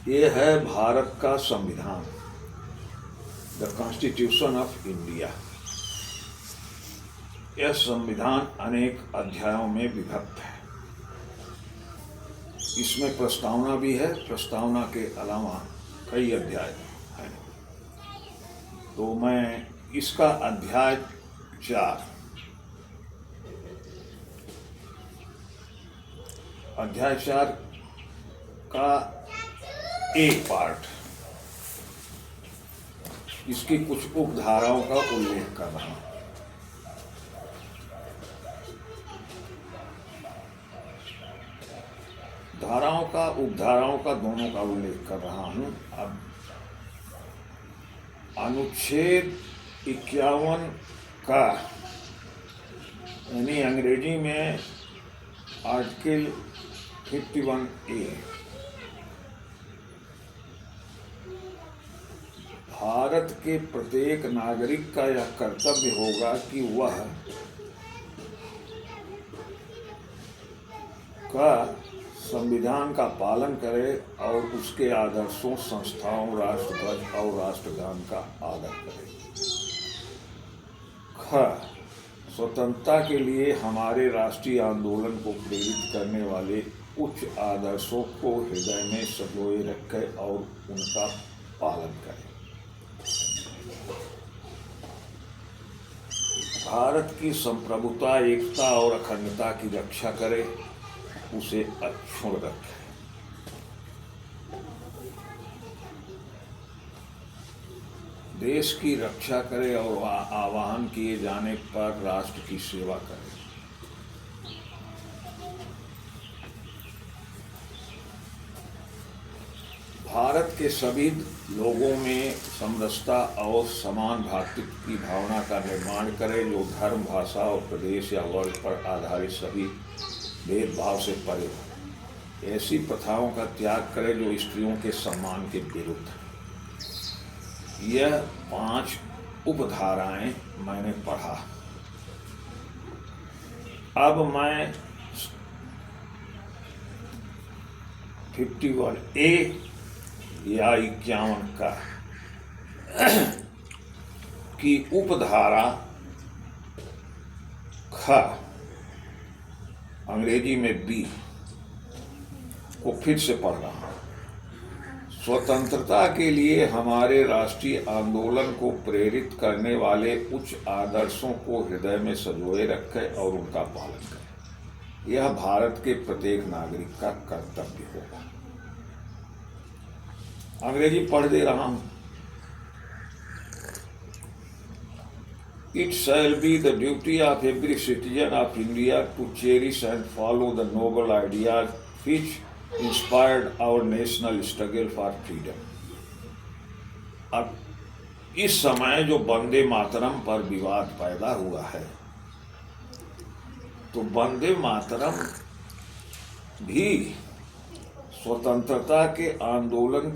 ये है भारत का संविधान, द कॉन्स्टिट्यूशन ऑफ इंडिया। यह संविधान अनेक अध्यायों में विभक्त है। इसमें प्रस्तावना भी है, प्रस्तावना के अलावा कई अध्याय हैं। तो मैं इसका अध्याय 4 का एक पार्ट, इसकी कुछ उपधाराओं का उल्लेख कर रहा हूं। धाराओं का, उपधाराओं का, दोनों का उल्लेख कर रहा हूं। अब अनुच्छेद 51 का, यानी अंग्रेजी में आर्टिकल 51A, भारत के प्रत्येक नागरिक का यह कर्तव्य होगा कि वह संविधान का पालन करे और उसके आदर्शों, संस्थाओं, राष्ट्रध्वज और राष्ट्रगान का आदर करे। स्वतंत्रता के लिए हमारे राष्ट्रीय आंदोलन को प्रेरित करने वाले उच्च आदर्शों को हृदय में संजोए रखे और उनका पालन करे। भारत की संप्रभुता, एकता और अखंडता की रक्षा करे, उसे अक्षुण्ण रखे। देश की रक्षा करे और आह्वान किए जाने पर राष्ट्र की सेवा करे। भारत के सभी लोगों में समरसता और समान भ्रातृत्व की भावना का निर्माण करे, जो धर्म, भाषा और प्रदेश या वर्ग पर आधारित सभी भेदभाव से परे हो। ऐसी प्रथाओं का त्याग करे जो स्त्रियों के सम्मान के विरुद्ध। यह 5 उपधाराएं मैंने पढ़ा। अब मैं 51A या 51 का की उपधारा ख, अंग्रेजी में B को फिर से पढ़ रहा हूं। स्वतंत्रता के लिए हमारे राष्ट्रीय आंदोलन को प्रेरित करने वाले उच्च आदर्शों को हृदय में संजोए रखे और उनका पालन करें। यह भारत के प्रत्येक नागरिक का कर्तव्य होगा। अंग्रेजी पढ़ दे रहा हूं। It shall be the duty of every citizen of India to cherish and follow the noble ideas which inspired our national struggle for freedom. अब इस समय जो वंदे मातरम पर विवाद पैदा हुआ है, तो वंदे मातरम भी स्वतंत्रता के आंदोलन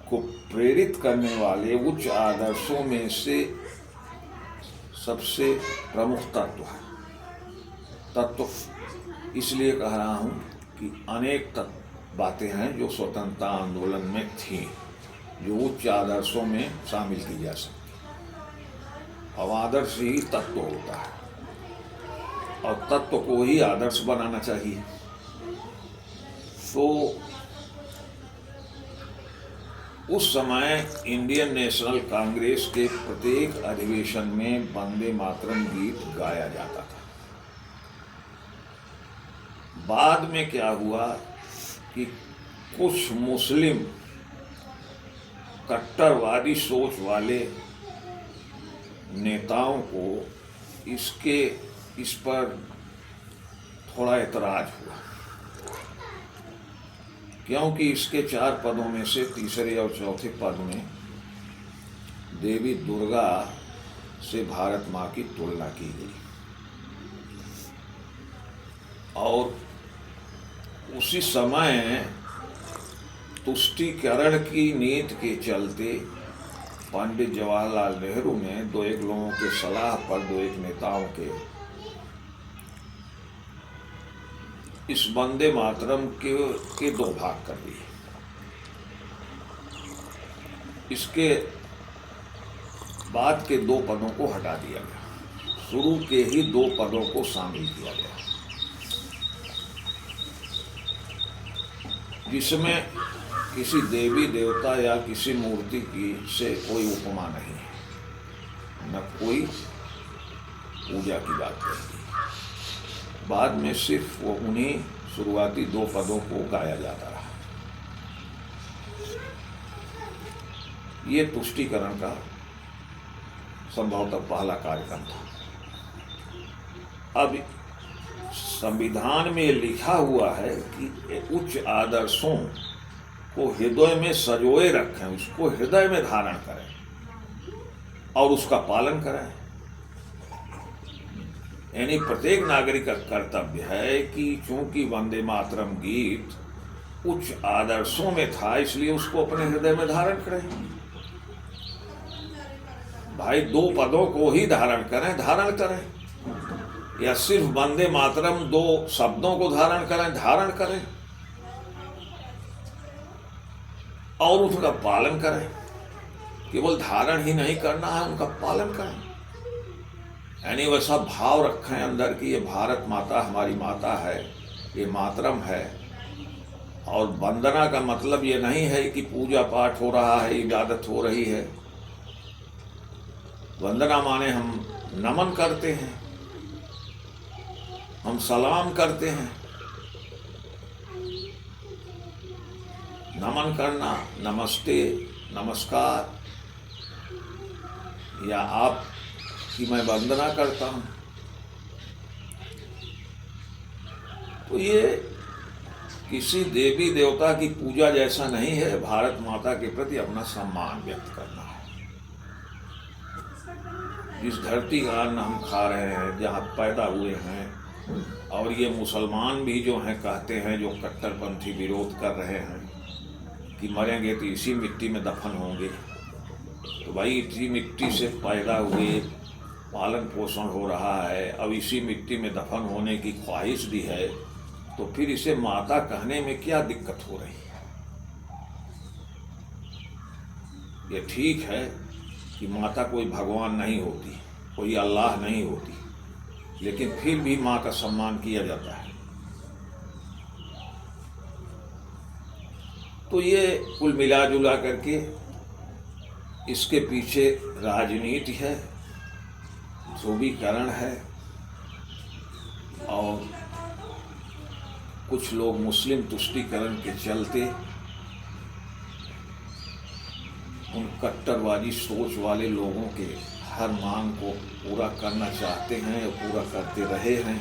को प्रेरित करने वाले उच्च आदर्शों में से सबसे प्रमुख तत्व इसलिए कह रहा हूं कि अनेक बातें हैं जो स्वतंत्रता आंदोलन में थी, जो उच्च आदर्शों में शामिल की जा सकती। अब आदर्श ही तत्व होता है और तत्व को ही आदर्श बनाना चाहिए। तो उस समय इंडियन नेशनल कांग्रेस के प्रत्येक अधिवेशन में वंदे मातरम गीत गाया जाता था। बाद में क्या हुआ कि कुछ मुस्लिम कट्टरवादी सोच वाले नेताओं को इस पर थोड़ा एतराज हुआ, क्योंकि इसके 4 पदों में से तीसरे और चौथे पद में देवी दुर्गा से भारत माँ की तुलना की गई और उसी समय तुष्टीकरण की नीति के चलते पंडित जवाहरलाल नेहरू ने 2-1 लोगों के सलाह पर 2-1 नेताओं के इस वंदे मातरम के दो भाग कर दिए। इसके बाद के दो पदों को हटा दिया गया, शुरू के ही दो पदों को शामिल किया गया, जिसमें किसी देवी देवता या किसी मूर्ति की से कोई उपमा नहीं है, न कोई पूजा की बात कही। बाद में सिर्फ वो उन्हीं शुरुआती दो पदों को गाया जाता रहा। ये तुष्टीकरण का संभवतः पहला कार्यक्रम था। अब संविधान में लिखा हुआ है कि उच्च आदर्शों को हृदय में सजोए रखें, उसको हृदय में धारण करें और उसका पालन करें। यानी प्रत्येक नागरिक का कर्तव्य है कि चूंकि वंदे मातरम गीत उच्च आदर्शों में था, इसलिए उसको अपने हृदय में धारण करें। भाई दो पदों को ही धारण करें, या सिर्फ वंदे मातरम दो शब्दों को धारण करें और उनका पालन करें। केवल धारण ही नहीं करना है, उनका पालन करें। यानी वैसा भाव रखें अंदर कि ये भारत माता हमारी माता है, ये मातरम है। और वंदना का मतलब ये नहीं है कि पूजा पाठ हो रहा है, इबादत हो रही है। वंदना माने हम नमन करते हैं, हम सलाम करते हैं। नमन करना, नमस्ते, नमस्कार, या आप कि मैं वंदना करता हूं। तो ये किसी देवी देवता की पूजा जैसा नहीं है, भारत माता के प्रति अपना सम्मान व्यक्त करना है। जिस धरती का अन्न हम खा रहे हैं, जहाँ पैदा हुए हैं, और ये मुसलमान भी जो हैं कहते हैं, जो कट्टरपंथी विरोध कर रहे हैं कि मरेंगे तो इसी मिट्टी में दफन होंगे, तो भाई इसी मिट्टी से पैदा हुए, पालन पोषण हो रहा है, अब इसी मिट्टी में दफन होने की ख्वाहिश भी है, तो फिर इसे माता कहने में क्या दिक्कत हो रही है? ये ठीक है कि माता कोई भगवान नहीं होती, कोई अल्लाह नहीं होती, लेकिन फिर भी माँ का सम्मान किया जाता है। तो ये कुल मिला जुला करके इसके पीछे राजनीति है, ध्रुवीकरण है, और कुछ लोग मुस्लिम तुष्टीकरण के चलते उन कट्टरवादी सोच वाले लोगों के हर मांग को पूरा करना चाहते हैं और पूरा करते रहे हैं।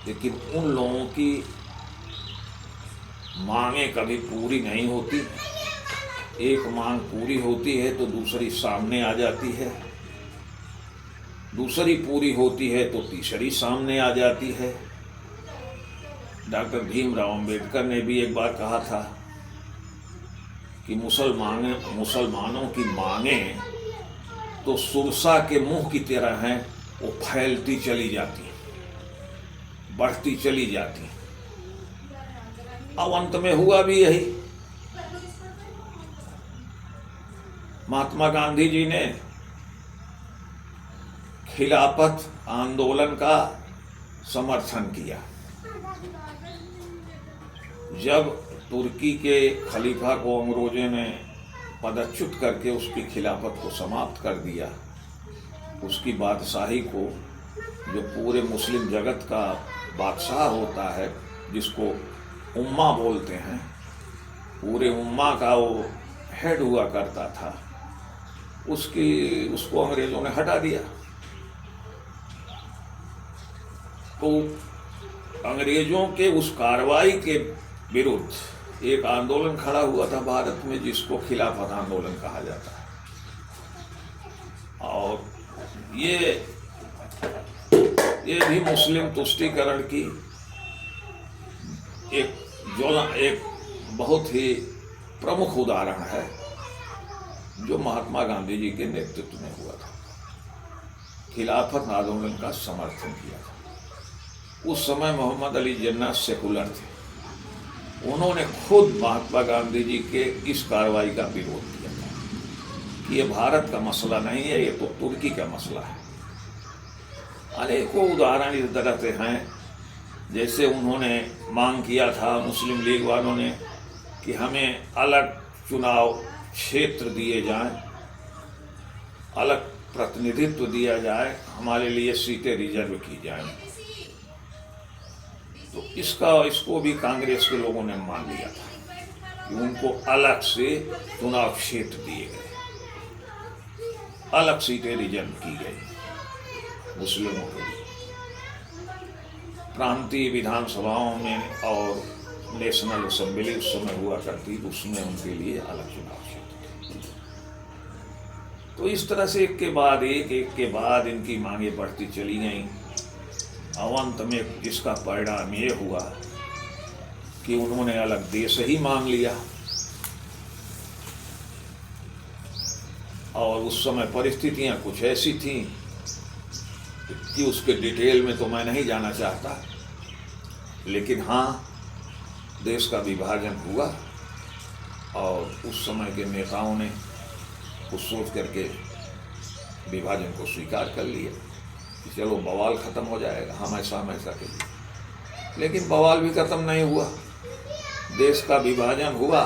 लेकिन उन लोगों की मांगें कभी पूरी नहीं होती। एक मांग पूरी होती है तो दूसरी सामने आ जाती है, दूसरी पूरी होती है तो तीसरी सामने आ जाती है। डॉक्टर भीमराव अंबेडकर ने भी एक बार कहा था कि मुसलमानों की मांगें तो सुरसा के मुंह की तरह हैं, वो फैलती चली जाती, बढ़ती चली जाती। अब अंत में हुआ भी यही। महात्मा गांधी जी ने खिलाफत आंदोलन का समर्थन किया। जब तुर्की के खलीफा को अंग्रेजों ने पदच्युत करके उसकी खिलाफत को समाप्त कर दिया, उसकी बादशाही को, जो पूरे मुस्लिम जगत का बादशाह होता है, जिसको उम्मा बोलते हैं, पूरे उम्मा का वो हेड हुआ करता था, उसको अंग्रेजों ने हटा दिया। तो अंग्रेजों के उस कार्रवाई के विरुद्ध एक आंदोलन खड़ा हुआ था भारत में, जिसको खिलाफत आंदोलन कहा जाता है। और ये भी मुस्लिम तुष्टीकरण की एक बहुत ही प्रमुख उदाहरण है, जो महात्मा गांधी जी के नेतृत्व में हुआ था। खिलाफत आंदोलन का समर्थन किया था। उस समय मोहम्मद अली जिन्ना सेकुलर थे, उन्होंने खुद महात्मा गांधी जी के इस कार्रवाई का विरोध किया था कि ये भारत का मसला नहीं है, ये तो तुर्की का मसला है। अनेकों उदाहरण इस तरह से हैं, जैसे उन्होंने मांग किया था मुस्लिम लीग वालों ने कि हमें अलग चुनाव क्षेत्र दिए जाएं, अलग प्रतिनिधित्व दिया जाए, हमारे लिए सीटें रिजर्व की जाएं। तो इसको भी कांग्रेस के लोगों ने मान लिया था कि उनको अलग से चुनाव क्षेत्र दिए गए, अलग सीटें रिजर्व की गई मुस्लिमों के लिए। प्रांतीय विधानसभाओं में और नेशनल असेंबली उस समय हुआ करती, उसमें उनके लिए अलग चुनाव क्षेत्र। तो इस तरह से एक के बाद इनकी मांगे बढ़ती चली गईं। अंत में इसका परिणाम ये हुआ कि उन्होंने अलग देश ही मांग लिया। और उस समय परिस्थितियां कुछ ऐसी थीं कि उसके डिटेल में तो मैं नहीं जाना चाहता, लेकिन हाँ, देश का विभाजन हुआ और उस समय के नेताओं ने कुछ सोच करके विभाजन को स्वीकार कर लिया कि चलो बवाल ख़त्म हो जाएगा, हमेशा के लिए। लेकिन बवाल भी ख़त्म नहीं हुआ। देश का विभाजन हुआ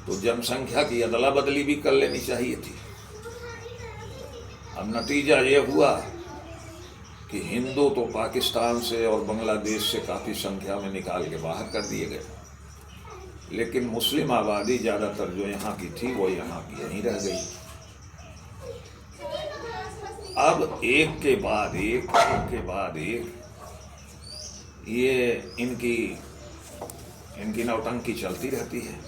तो जनसंख्या की अदला बदली भी कर लेनी चाहिए थी। अब नतीजा ये हुआ कि हिंदू तो पाकिस्तान से और बांग्लादेश से काफ़ी संख्या में निकाल के बाहर कर दिए गए, लेकिन मुस्लिम आबादी ज़्यादातर जो यहाँ की थी वो यहाँ की यहीं रह गई। अब एक के बाद एक ये इनकी नौटंकी चलती रहती है।